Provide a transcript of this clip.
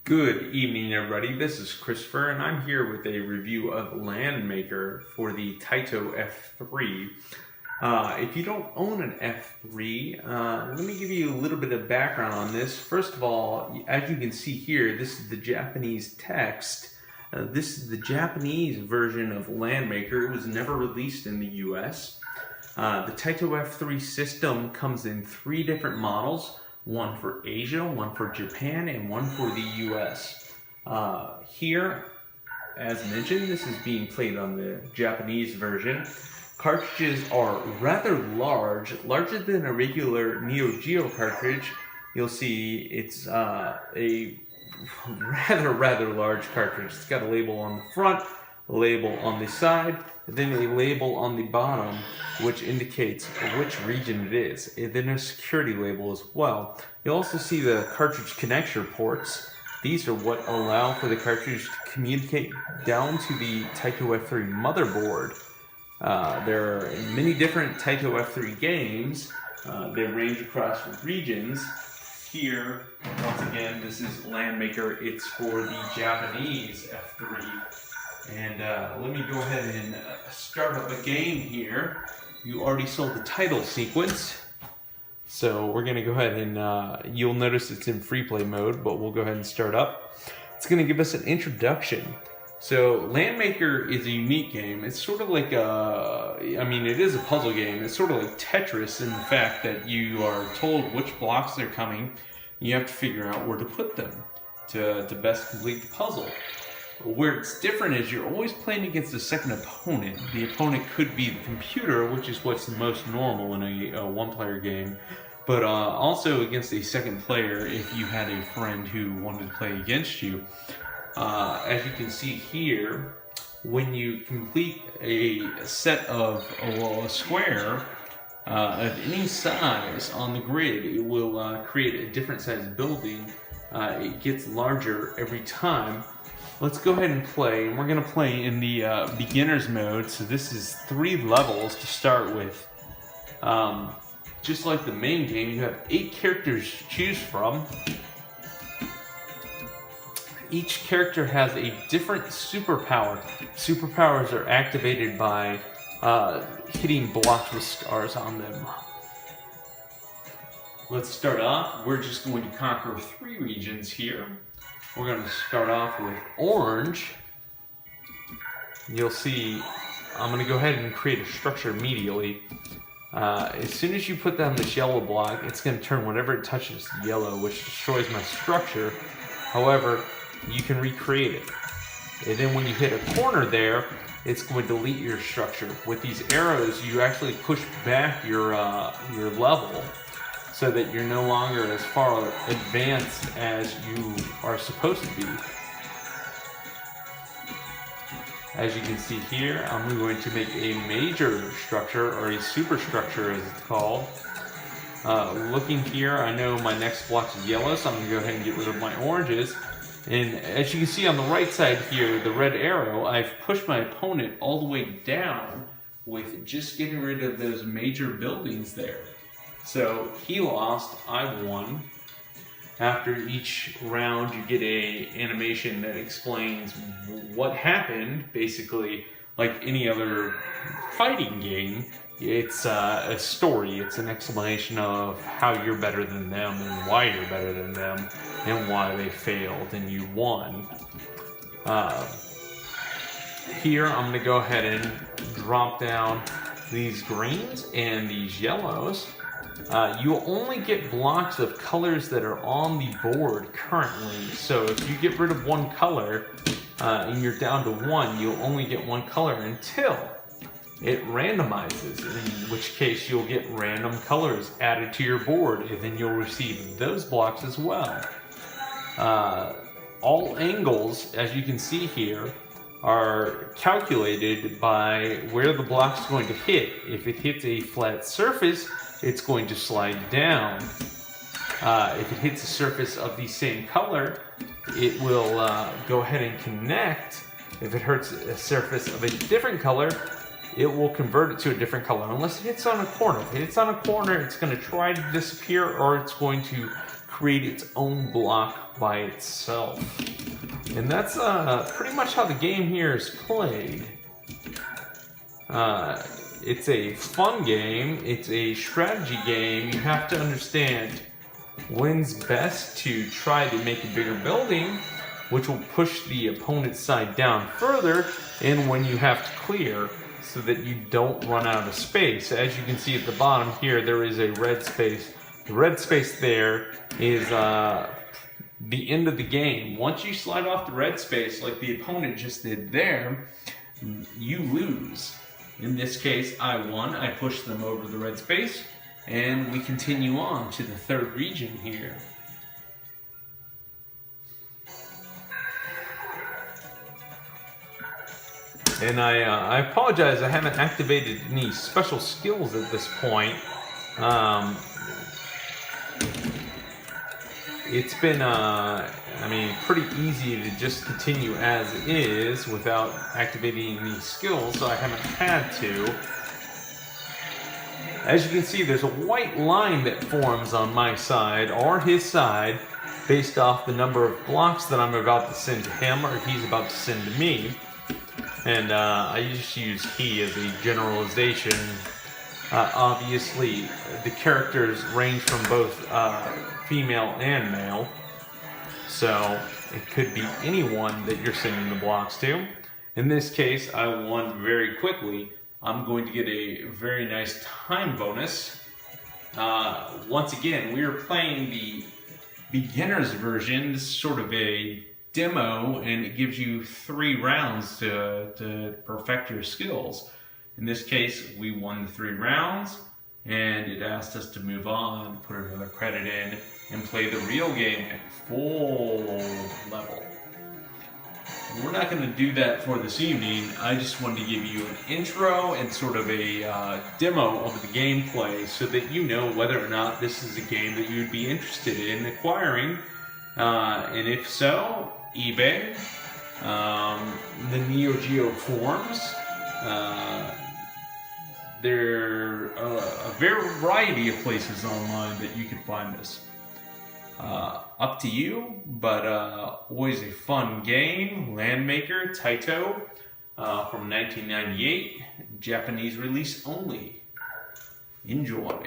Good evening, everybody. This is Christopher, and I'm here with a review of LandMaker for the Taito F3. If you don't own an F3, let me give you a little bit of background on this. First of all, as you can see here, this is the Japanese text. This is the Japanese version of LandMaker. It was never released in the US. The Taito F3 system comes in 3 different models. One for Asia, one for Japan, and one for the US. Here, as mentioned, this is being played on the Japanese version. Cartridges are rather large, larger than a regular Neo Geo cartridge. You'll see it's a rather large cartridge. It's got a label on the front, a label on the side, and then a label on the bottom which indicates which region it is, and then a security label as well. You'll also see the cartridge connector ports. These are what allow for the cartridge to communicate down to the Taito F3 motherboard. There are many different Taito F3 games. They range across regions. Here, once again, this is LandMaker. It's for the Japanese F3. And let me go ahead and start up a game here. You already saw the title sequence. So we're going to go ahead and you'll notice it's in free play mode, but we'll go ahead and start up. It's going to give us an introduction. So LandMaker is a unique game. It's sort of like it is a puzzle game. It's sort of like Tetris in the fact that you are told which blocks are coming. You have to figure out where to put them to best complete the puzzle. Where it's different is you're always playing against a second opponent. The opponent could be the computer, which is what's the most normal in a one-player game, but also against a second player if you had a friend who wanted to play against you. As you can see here, when you complete a set of a square of any size on the grid, it will create a different size building. It gets larger every time. Let's go ahead and play, and we're going to play in the beginner's mode. So this is 3 levels to start with. Just like the main game, you have 8 characters to choose from. Each character has a different superpower. Superpowers are activated by hitting blocks with stars on them. Let's start off. We're just going to conquer 3 regions here. We're going to start off with orange. You'll see I'm going to go ahead and create a structure immediately. As soon as you put down this yellow block, it's going to turn whatever it touches to yellow, which destroys my structure. However, you can recreate it. And then when you hit a corner there, it's going to delete your structure. With these arrows, you actually push back your level, so that you're no longer as far advanced as you are supposed to be. As you can see here, I'm going to make a major structure, or a superstructure as it's called. Looking here, I know my next block is yellow, so I'm going to go ahead and get rid of my oranges. And as you can see on the right side here, the red arrow, I've pushed my opponent all the way down with just getting rid of those major buildings there. So he lost, I won. After each round you get a animation that explains what happened. Basically, like any other fighting game, it's a story. It's an explanation of how you're better than them and why you're better than them and why they failed and you won. Here I'm going to go ahead and drop down these greens and these yellows. You'll only get blocks of colors that are on the board currently. So if you get rid of one color and you're down to 1, you'll only get 1 color until it randomizes, in which case you'll get random colors added to your board, and then you'll receive those blocks as well. All angles, as you can see here, are calculated by where the block's going to hit. If it hits a flat surface, it's going to slide down. If it hits a surface of the same color, it will go ahead and connect. If it hits a surface of a different color, it will convert it to a different color, unless it hits on a corner. If it hits on a corner, it's going to try to disappear, or it's going to create its own block by itself. And that's pretty much how the game here is played. It's a fun game, it's a strategy game. You have to understand when's best to try to make a bigger building, which will push the opponent's side down further, and when you have to clear so that you don't run out of space. As you can see at the bottom here, there is a red space. The red space there is the end of the game. Once you slide off the red space like the opponent just did there, you lose. In this case, I won. I pushed them over the red space, and we continue on to the third region here. And I apologize, I haven't activated any special skills at this point. It's been, pretty easy to just continue as is without activating any skills, so I haven't had to. As you can see, there's a white line that forms on my side or his side based off the number of blocks that I'm about to send to him or he's about to send to me. And I just use he as a generalization. Obviously, the characters range from both female and male, so it could be anyone that you're sending the blocks to. In this case, I won very quickly. I'm going to get a very nice time bonus. Once again, we are playing the beginner's version. This is sort of a demo, and it gives you 3 rounds to perfect your skills. In this case, we won the 3 rounds, and it asked us to move on, put another credit in, and play the real game at full level. We're not going to do that for this evening. I just wanted to give you an intro and sort of a demo of the gameplay so that you know whether or not this is a game that you'd be interested in acquiring. And if so, eBay, the Neo Geo forums, there are a variety of places online that you can find this. Up to you, but always a fun game. LandMaker, Taito, from 1998, Japanese release only. Enjoy.